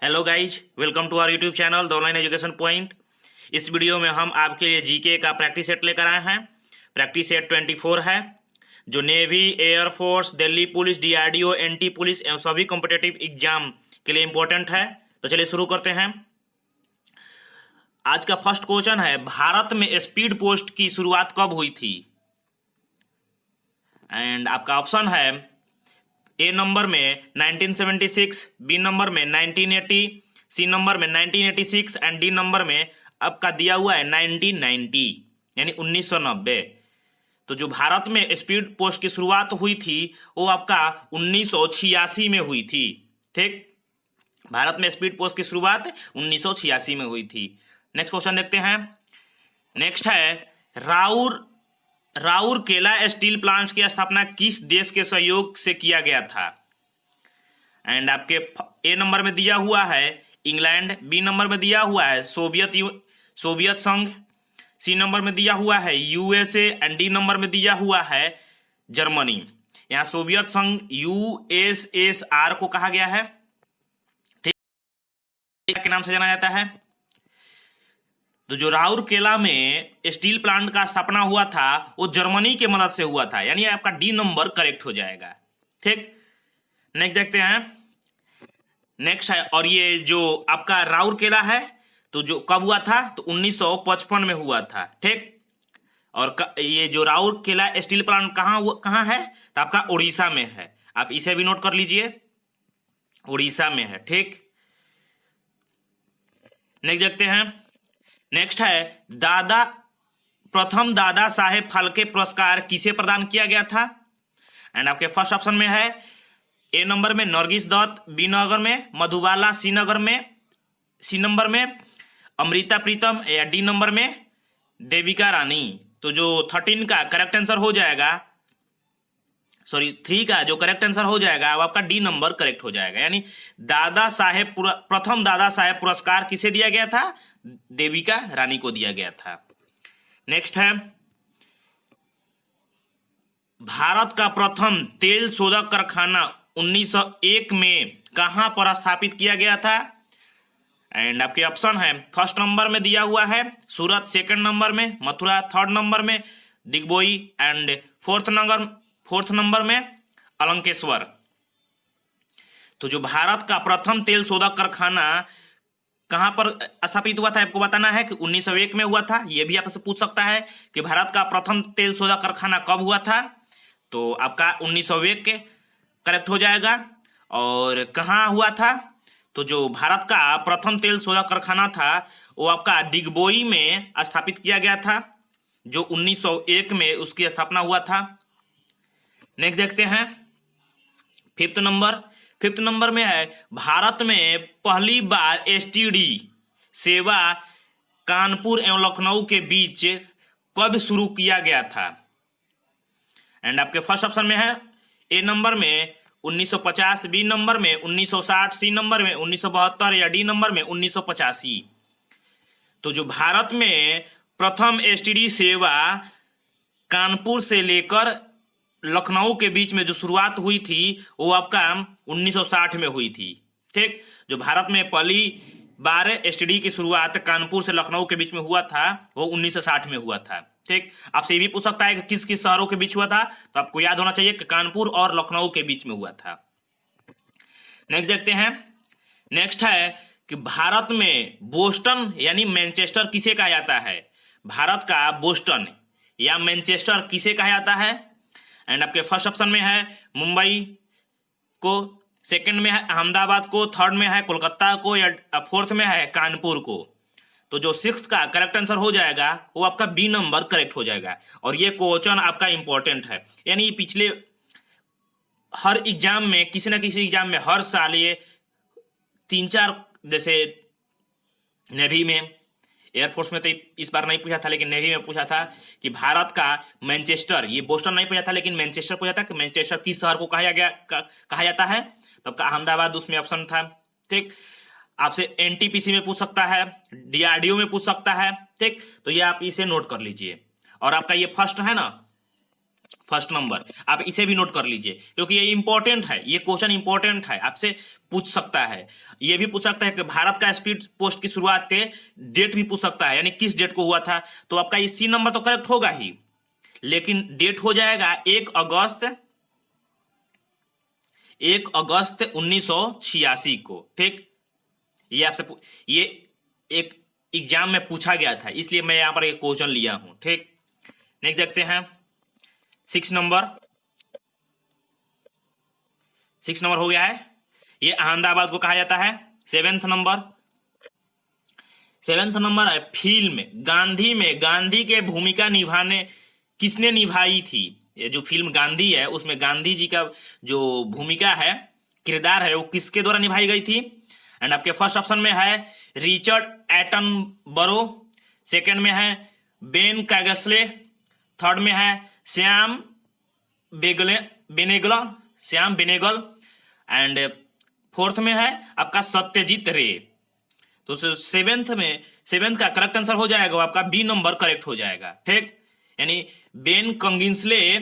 Hello guys, welcome to our YouTube channel the online education point. इस video में हम आपके लिए जीके का प्रैक्टिस सेट लेकर आए हैं। प्रैक्टिस सेट 24 है, जो navy, air force, Delhi police, DRDO, NT police एवं सभी कॉम्पिटेटिव एग्जाम के लिए इम्पोर्टेंट है। तो चलिए शुरू करते हैं। आज का फर्स्ट क्वेश्चन है, भारत में स्पीड पोस्ट की शुरुआत कब हुई थी? एंड आपका ऑप्शन है ए नंबर में 1976, बी नंबर में 1980, सी नंबर में 1986 एंड डी नंबर में आपका दिया हुआ है 1990 यानी 1990। तो जो भारत में स्पीड पोस्ट की शुरुआत हुई थी वो आपका 1986 में हुई थी। ठीक, भारत में स्पीड पोस्ट की शुरुआत 1986 में हुई थी। नेक्स्ट क्वेश्चन देखते हैं। नेक्स्ट है, राउरकेला स्टील प्लांट की स्थापना किस देश के सहयोग से किया गया था? एंड आपके ए नंबर में दिया हुआ है इंग्लैंड, बी नंबर में दिया हुआ है सोवियत संघ, सी नंबर में दिया हुआ है यूएसए एंड डी नंबर में दिया हुआ है जर्मनी। यहाँ सोवियत संघ यूएसएसआर को कहा गया है, ठीक के नाम से जाना जाता है। तो जो राउरकेला में स्टील प्लांट का स्थापना हुआ था वो जर्मनी के मदद से हुआ था, यानी आपका डी नंबर करेक्ट हो जाएगा। ठीक, नेक्स्ट देखते हैं। नेक्स्ट है, और ये जो आपका राउरकेला है तो जो कब हुआ था? तो 1955 में हुआ था। ठीक, और ये जो राउरकेला स्टील प्लांट कहाँ है? तो आपका उड़ीसा में है। आप इसे भी नोट कर लीजिए, उड़ीसा में है। ठीक, नेक्स्ट देखते हैं। नेक्स्ट है, प्रथम दादा साहेब फाल्के पुरस्कार किसे प्रदान किया गया था? एंड आपके फर्स्ट ऑप्शन में है ए नंबर में नरगिस दत्त, बी नंबर में मधुबाला, सी नंबर में अमृता प्रीतम या डी नंबर में देविका रानी। तो जो 13 का करेक्ट आंसर हो जाएगा, 3 का जो करेक्ट आंसर हो जाएगा वो आपका डी नंबर करेक्ट हो जाएगा। यानी प्रथम दादा साहेब पुरस्कार किसे दिया गया था? देविका रानी को दिया गया था। नेक्स्ट है, भारत का प्रथम तेल शोधक कारखाना 1901 में कहां पर स्थापित किया गया था? एंड आपके ऑप्शन है, फर्स्ट नंबर में दिया हुआ है सूरत, सेकंड नंबर में मथुरा, थर्ड नंबर में दिग्बोई एंड फोर्थ नंबर में अलंकेश्वर। तो जो भारत का प्रथम तेल शोधक कारखाना कहां पर स्थापित हुआ था आपको बताना है कि 1901 में हुआ था। यह भी आपसे पूछ सकता है कि भारत का प्रथम तेल शोधक कारखाना कब हुआ था? तो आपका 1901 के करेक्ट हो जाएगा। और कहाँ हुआ था? तो जो भारत का प्रथम तेल शोधक कारखाना था वो आपका डिगबोई में स्थापित किया गया था, जो 1901 में उसकी स्थापना हुआ था। नेक्स्ट देखते हैं, फिफ्थ नंबर में है, भारत में पहली बार एसटीडी सेवा कानपुर एवं लखनऊ के बीच कब शुरू किया गया था? एंड आपके फर्स्ट ऑप्शन में है ए नंबर में 1950, बी नंबर में 1960, सी नंबर में 1972 या डी नंबर में 1985। तो जो भारत में प्रथम एसटीडी सेवा कानपुर से लेकर लखनऊ के बीच में जो शुरुआत हुई थी वो आपका 1960 में हुई थी। ठीक, जो भारत में पहली बार एसटीडी की शुरुआत कानपुर से लखनऊ के बीच में हुआ था वो 1960 में हुआ था। ठीक, आपसे ये भी पूछ सकता है कि किस किस शहरों के बीच हुआ था, तो आपको याद होना चाहिए कि कानपुर और लखनऊ के बीच में हुआ था। नेक्स्ट देखते हैं। नेक्स्ट है कि भारत में बोस्टन यानी मैनचेस्टर किसे कहा जाता है? भारत का बोस्टन या मैनचेस्टर किसे कहा जाता है? एंड आपके फर्स्ट ऑप्शन में है मुंबई को, सेकंड में है अहमदाबाद को, थर्ड में है कोलकाता को या फोर्थ में है कानपुर को। तो जो सिक्स्थ का करेक्ट आंसर हो जाएगा वो आपका बी नंबर करेक्ट हो जाएगा। और ये क्वेश्चन आपका इंपॉर्टेंट है, यानी पिछले हर एग्जाम में, किसी ना किसी एग्जाम में हर साल ये 3-4, जैसे नेवी में, एयरफोर्स में तो इस बार नहीं पूछा था लेकिन नेवी में पूछा था कि भारत का मैनचेस्टर, ये बोस्टन नहीं पूछा था लेकिन मैनचेस्टर पूछा था कि मैनचेस्टर किस शहर को कहा जाता है, तब का अहमदाबाद उसमें ऑप्शन था। ठीक, आपसे एनटीपीसी में पूछ सकता है, डीआरडीओ में पूछ सकता है। ठीक, तो ये आप इसे नोट कर लीजिए। और आपका ये फर्स्ट है ना, फर्स्ट नंबर, आप इसे भी नोट कर लीजिए क्योंकि ये इंपॉर्टेंट है, ये क्वेश्चन इंपॉर्टेंट है, आपसे पूछ सकता है। ये भी पूछ सकता है कि भारत का स्पीड पोस्ट की शुरुआत के डेट भी पूछ सकता है, यानी किस डेट को हुआ था। तो आपका ये सी नंबर तो करेक्ट होगा ही, लेकिन डेट हो जाएगा 1 अगस्त 1986 को। ठीक, ये आपसे ये एक एग्जाम में पूछा गया था, इसलिए मैं यहां पर एक क्वेश्चन लिया हूं। ठीक, नेक्स्ट देखते हैं 6 नंबर। 6 नंबर हो गया है, ये अहमदाबाद को कहा जाता है। 7 नंबर, 7 नंबर है फिल्म गांधी में गांधी के भूमिका निभाने किसने निभाई थी। ये जो फिल्म गांधी है उसमें गांधी जी का जो भूमिका है, किरदार है, वो किसके द्वारा निभाई गई थी। एंड आपके फर्स्ट ऑप्शन में है रिचर्ड एटनबरो, सेकंड में है बेन कैगसले, थर्ड में है श्याम बेनेगल, एंड फोर्थ में है आपका सत्यजीत रे। तो सेवेंथ का करेक्ट आंसर हो जाएगा, वो आपका बी नंबर करेक्ट हो जाएगा। ठीक, यानी बेन कंगिंसले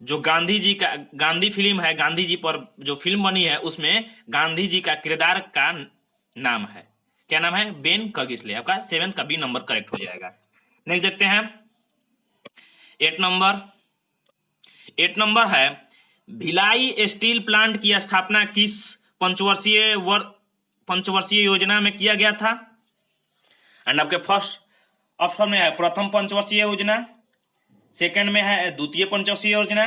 जो गांधी जी का, गांधी फिल्म है, गांधी जी पर जो फिल्म बनी है उसमें गांधी जी का किरदार का नाम है, क्या नाम है, बेन कंगिंसले। आपका 7 का बी नंबर करेक्ट हो जाएगा। नेक्स्ट देखते हैं 8 नंबर। 8 नंबर है भिलाई स्टील प्लांट की स्थापना किस पंचवर्षीय योजना में किया गया था। एंड आपके फर्स्ट ऑप्शन में है प्रथम पंचवर्षीय योजना, सेकंड में है द्वितीय पंचवर्षीय योजना,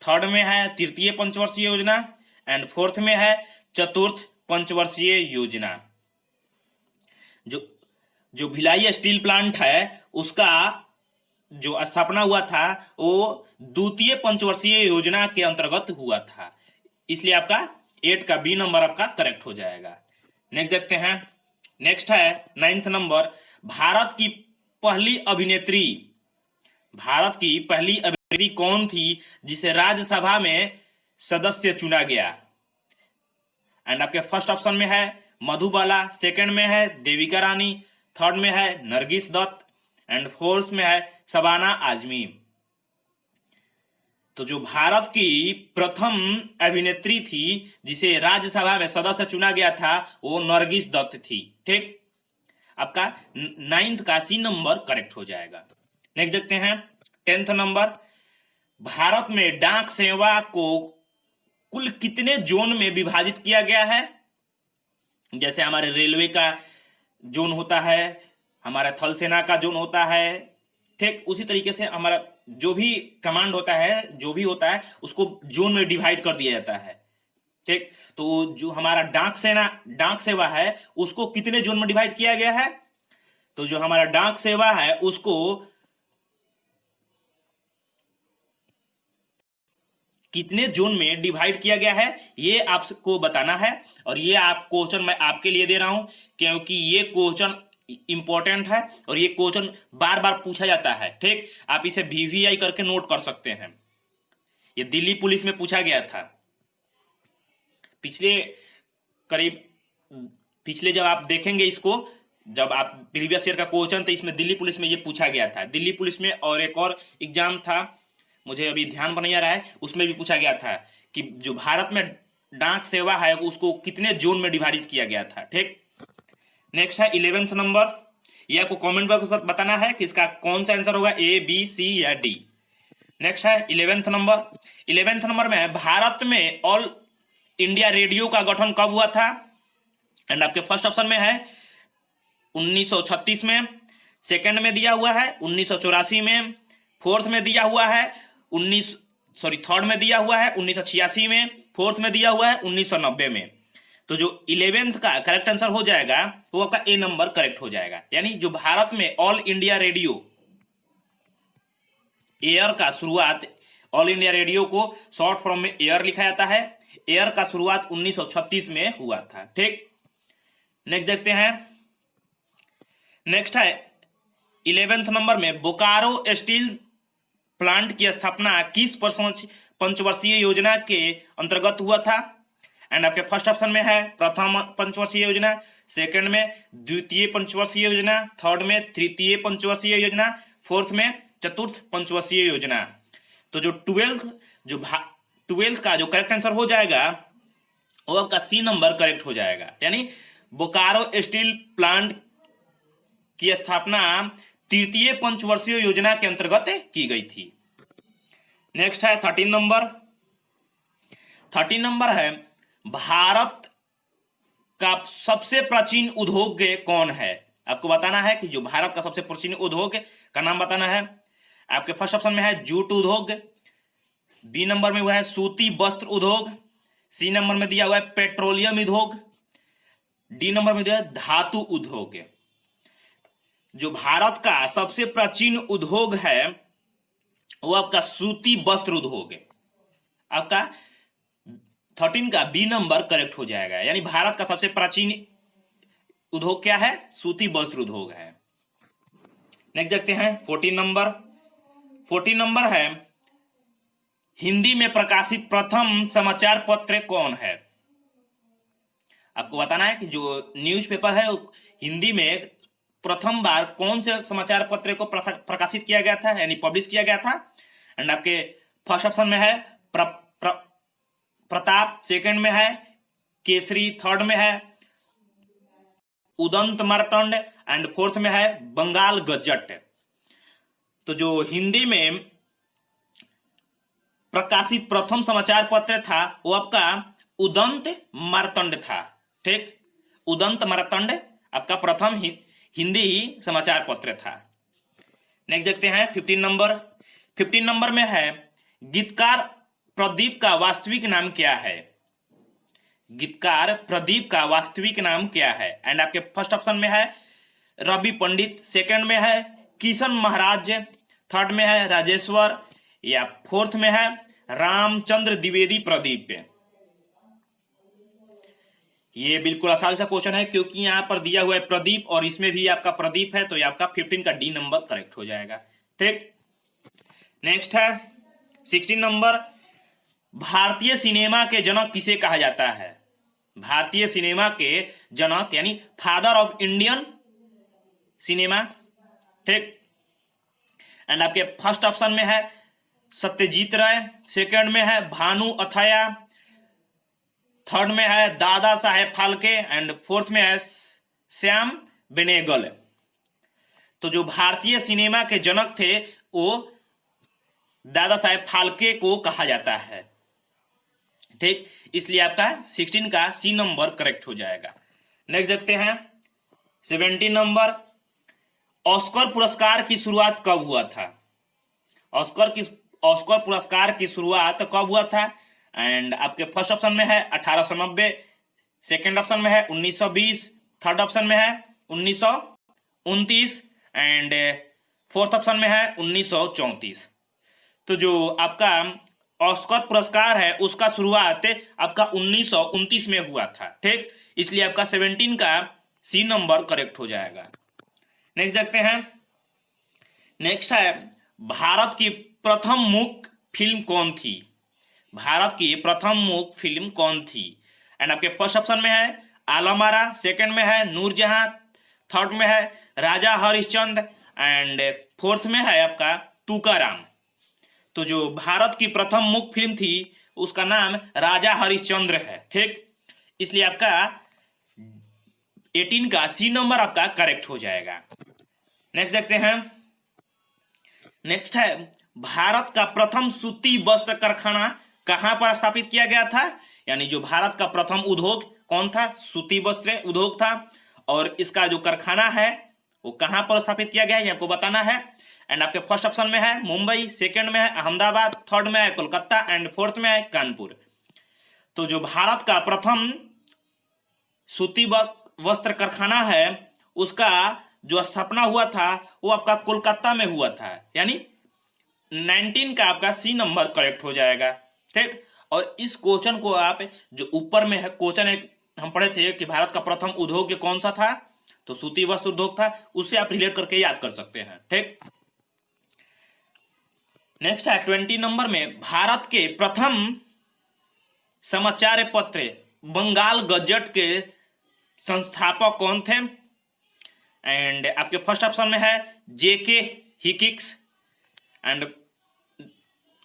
थर्ड में है तृतीय पंचवर्षीय योजना, एंड फोर्थ में है चतुर्थ पंचवर्षीय योजना। जो भिलाई स्टील प्लांट है उसका जो स्थापना हुआ था वो द्वितीय पंचवर्षीय योजना के अंतर्गत हुआ था, इसलिए आपका 8 का बी नंबर आपका करेक्ट हो जाएगा। नेक्स्ट देखते हैं, नेक्स्ट है 9th नंबर। भारत की पहली अभिनेत्री कौन थी जिसे राज्यसभा में सदस्य चुना गया। एंड आपके फर्स्ट ऑप्शन में है मधुबाला, सेकंड में है देविका रानी, थर्ड में है नरगिस दत्त, एंड फोर्थ में है शबाना आजमी। तो जो भारत की प्रथम अभिनेत्री थी जिसे राज्यसभा में सदस्य चुना गया था वो नरगिस दत्त थी। ठीक, आपका 9th का सी नंबर करेक्ट हो जाएगा। नेक्स्ट देखते हैं 10th नंबर। भारत में डाक सेवा को कुल कितने जोन में विभाजित किया गया है। जैसे हमारे रेलवे का जोन होता है, हमारा थल सेना का जोन होता है, ठीक उसी तरीके से हमारा जो भी कमांड होता है, जो भी होता है उसको जोन में डिवाइड कर दिया जाता है। ठीक, तो जो हमारा डाक सेवा है उसको कितने जोन में डिवाइड किया गया है। तो जो हमारा डाक सेवा है उसको कितने जोन में डिवाइड किया गया है ये आपको बताना है, और ये आप क्वेश्चन मैं आपके लिए दे रहा हूं क्योंकि ये क्वेश्चन इंपॉर्टेंट है और ये क्वेश्चन बार बार पूछा जाता है। ठीक, आप इसे VVI करके नोट कर सकते हैं। ये दिल्ली पुलिस में पूछा गया था पिछले जब आप देखेंगे इसको, जब आप प्रीवियस ईयर का क्वेश्चन तो इसमें दिल्ली पुलिस में ये पूछा गया था। दिल्ली पुलिस में और एक और एग्जाम था, मुझे अभी ध्यान पर नहीं आ रहा है, उसमें भी पूछा गया था कि जो भारत में डाक सेवा है उसको कितने जोन में डिवाइड किया गया था। ठीक, नेक्स्ट है 11th नंबर। ये आपको कमेंट बॉक्स पर बताना है कि इसका कौन सा आंसर होगा, A, B, C या D। नेक्स्ट है 11th नंबर। 11th नंबर में भारत में ऑल इंडिया रेडियो का गठन कब हुआ था। एंड आपके फर्स्ट ऑप्शन में है 1936 में, सेकंड में दिया हुआ है 1984 में, फोर्थ में दिया हुआ है थर्ड में दिया हुआ है 1986 में, फोर्थ में दिया हुआ है 1990 में। तो जो 11th का करेक्ट आंसर हो जाएगा वो आपका A नंबर करेक्ट हो जाएगा। यानी जो भारत में ऑल इंडिया रेडियो एयर का शुरुआत, ऑल इंडिया रेडियो को शॉर्ट फॉर्म में एयर लिखा जाता है, एयर का शुरुआत 1936 में हुआ था। ठीक, नेक्स्ट देखते हैं, नेक्स्ट है 11th नंबर में बोकारो स्टील प्लांट की स्थापना किस पंचवर्षीय योजना के अंतर्गत हुआ था। एंड आपके फर्स्ट ऑप्शन में है प्रथम पंचवर्षीय योजना, सेकंड में द्वितीय पंचवर्षीय योजना, थर्ड में तृतीय पंचवर्षीय योजना, फोर्थ में चतुर्थ पंचवर्षीय योजना। तो जो ट्वेल्थ का जो करेक्ट आंसर हो जाएगा वो आपका सी नंबर करेक्ट हो जाएगा। यानी बोकारो स्टील प्लांट की स्थापना तृतीय पंचवर्षीय योजना के अंतर्गत की गई थी। नेक्स्ट है 13 नंबर। 13 नंबर है भारत का सबसे प्राचीन उद्योग कौन है। आपको बताना है कि जो भारत का सबसे प्राचीन उद्योग का नाम बताना है। आपके फर्स्ट ऑप्शन में है जूट उद्योग, बी नंबर में हुआ है सूती वस्त्र उद्योग, सी नंबर में दिया हुआ है पेट्रोलियम उद्योग, डी नंबर में दिया है धातु उद्योग। जो भारत का सबसे प्राचीन उद्योग है वो आपका सूती वस्त्र उद्योग है। आपका 13 का बी नंबर करेक्ट हो जाएगा। यानी भारत का सबसे प्राचीन उद्योग क्या है? सूती वस्त्र उद्योग है। नेक्स्ट देखते हैं 14 नंबर। 14 नंबर है हिंदी में प्रकाशित प्रथम समाचार पत्र कौन है। आपको बताना है कि जो न्यूज़पेपर है हिंदी में प्रथम बार कौन से समाचार पत्र को प्रकाशित किया गया था, यानी पब्लिश किया गया था। एंड आपके फर्स्ट ऑप्शन में है प्रताप, सेकंड में है केसरी, थर्ड में है उदंत मार्तंड एंड फोर्थ में है बंगाल गजट। तो जो हिंदी में प्रकाशित प्रथम समाचार पत्र था वो आपका उदंत मार्तंड था। ठीक, उदंत मार्तंड आपका प्रथम हिंदी समाचार पत्र था। नेक्स्ट देखते हैं 15 नंबर। 15 नंबर में है गीतकार प्रदीप का वास्तविक नाम क्या है। गीतकार प्रदीप का वास्तविक नाम क्या है। एंड आपके फर्स्ट ऑप्शन में है रवि पंडित, सेकंड में है किशन महाराज, थर्ड में है राजेश्वर, या फोर्थ में है रामचंद्र द्विवेदी प्रदीप। ये बिल्कुल आसान सा क्वेश्चन है क्योंकि यहां पर दिया हुआ है प्रदीप और इसमें भी आपका प्रदीप है, तो ये आपका 15 का डी नंबर करेक्ट हो जाएगा। ठीक, नेक्स्ट है 16 नंबर। भारतीय सिनेमा के जनक किसे कहा जाता है। भारतीय सिनेमा के जनक यानी फादर ऑफ इंडियन सिनेमा। ठीक, एंड आपके फर्स्ट ऑप्शन में है सत्यजीत राय, सेकंड में है भानु अथैया, थर्ड में है दादा साहेब फाल्के एंड फोर्थ में है श्याम बेनेगल। तो जो भारतीय सिनेमा के जनक थे वो दादा साहेब फाल्के को कहा जाता है। ठीक, इसलिए आपका 16 का सी नंबर करेक्ट हो जाएगा। नेक्स्ट देखते हैं 17 नंबर। ऑस्कर पुरस्कार की शुरुआत कब हुआ था। ऑस्कर पुरस्कार की शुरुआत कब हुआ था। एंड आपके फर्स्ट ऑप्शन में है 1890, सेकेंड ऑप्शन में है 1920, थर्ड ऑप्शन में है 1929 एंड फोर्थ ऑप्शन में है 1934। तो जो आपका ऑस्कर पुरस्कार है उसका शुरुआत आपका 1929 में हुआ था। ठीक, इसलिए आपका 17 का सी नंबर करेक्ट हो जाएगा। नेक्स्ट देखते हैं। नेक्स्ट है भारत की प्रथम मूक फिल्म कौन थी। भारत की प्रथम मूक फिल्म कौन थी। एंड आपके फर्स्ट ऑप्शन में है आलमारा, सेकंड में है नूरजहां, थर्ड में है राजा हरिश्चंद्र एंड फोर्थ में है आपका तुकाराम। तो जो भारत की प्रथम मूक फिल्म थी उसका नाम राजा हरिश्चंद्र है। ठीक, इसलिए आपका 18 का सी नंबर आपका करेक्ट हो जाएगा। नेक्स्ट देखते हैं। नेक्स्ट है भारत का प्रथम सूती वस्त्र कारखाना कहां पर स्थापित किया गया था। यानी जो भारत का प्रथम उद्योग कौन था, सूती वस्त्र उद्योग था, और इसका जो कारखाना है वो कहां पर स्थापित किया गया है ये आपको बताना है। एंड आपके फर्स्ट ऑप्शन में है मुंबई, सेकंड में है अहमदाबाद, थर्ड में है कोलकाता एंड फोर्थ में है कानपुर। तो जो भारत का प्रथम सूती वस्त्र कारखाना है उसका जो स्थापना हुआ था वो आपका कोलकाता में हुआ था। यानी 19 का आपका सी नंबर करेक्ट हो जाएगा। ठीक, और इस क्वेश्चन को आप जो ऊपर में है क्वेश्चन एक हम पढ़े थे कि भारत का प्रथम उद्योग कौन सा था, तो सूती वस्त्र उद्योग था, उससे आप रिलेट करके याद कर सकते हैं। ठीक, नेक्स्ट है 20 नंबर में भारत के प्रथम समाचार पत्र बंगाल गजट के संस्थापक कौन थे। एंड आपके फर्स्ट ऑप्शन में है जेके हिकिक्स एंड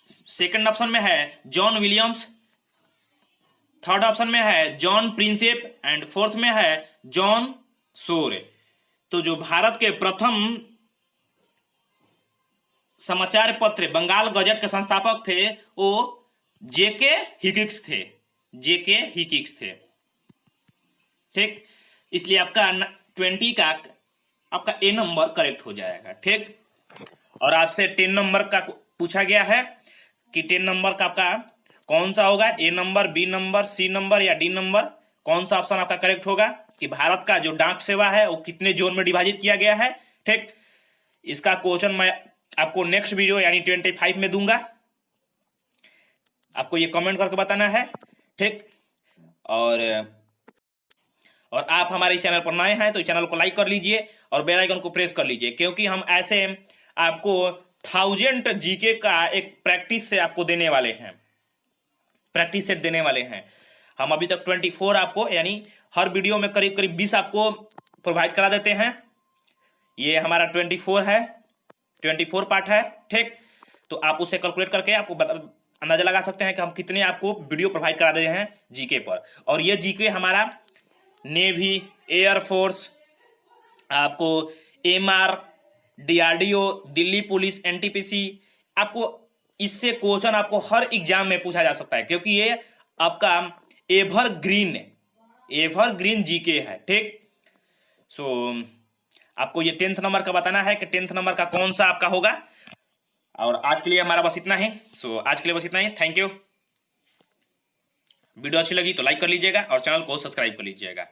सेकंड ऑप्शन में है जॉन विलियम्स, थर्ड ऑप्शन में है जॉन प्रिंसेप एंड फोर्थ में है जॉन सोर। तो जो भारत के प्रथम समाचार पत्र बंगाल गजट के संस्थापक थे वो जेके हिकिक्स थे, जेके हिकिक्स थे। ठीक, इसलिए आपका 20 का आपका ए नंबर करेक्ट हो जाएगा। ठीक, और आपसे 10 नंबर का पूछा गया है कि 10 नंबर का आपका कौन सा होगा, A number, B number, C number या डी नंबर, कौन सा ऑप्शन आपका करेक्ट होगा, कि भारत का जो डाक सेवा है वो कितने जोन में डिवाइड किया गया है। ठीक, इसका क्वेश्चन मैं आपको नेक्स्ट वीडियो यानी 25 में दूंगा, आपको ये कमेंट करके बताना है। ठीक, और आप हमारे चैनल पर नए हैं तो चैनल को लाइक कर लीजिए और बेल आइकन को प्रेस कर लीजिए, क्योंकि हम ऐसे आपको 1000 जीके का एक प्रैक्टिस से आपको देने वाले हैं, प्रैक्टिस सेट देने वाले हैं। हम अभी तक 24 आपको यानी हर वीडियो में करीब करीब 20 आपको प्रोवाइड करा देते हैं। ये हमारा 24 है, 24 पार्ट है। ठीक, तो आप उसे कैलकुलेट करके आपको अंदाजा लगा सकते हैं कि हम कितने आपको वीडियो प्रोवाइड करा दे हैं जीके पर। और ये जीके हमारा नेवी, एयरफोर्स, आपको MR, DRDO, Delhi police, NTPC, आपको इससे क्वेश्चन आपको हर एग्जाम में पूछा जा सकता है, क्योंकि ये आपका एवरग्रीन जीके है। ठीक, सो आपको ये 10th नंबर का बताना है कि 10th नंबर का कौन सा आपका होगा। और आज के लिए हमारा बस इतना ही। सो आज के लिए बस इतना ही। Thank you. वीडियो अच्छी लगी तो लाइक कर लीजिएगा और चैनल को सब्सक्राइब कर लीजिएगा।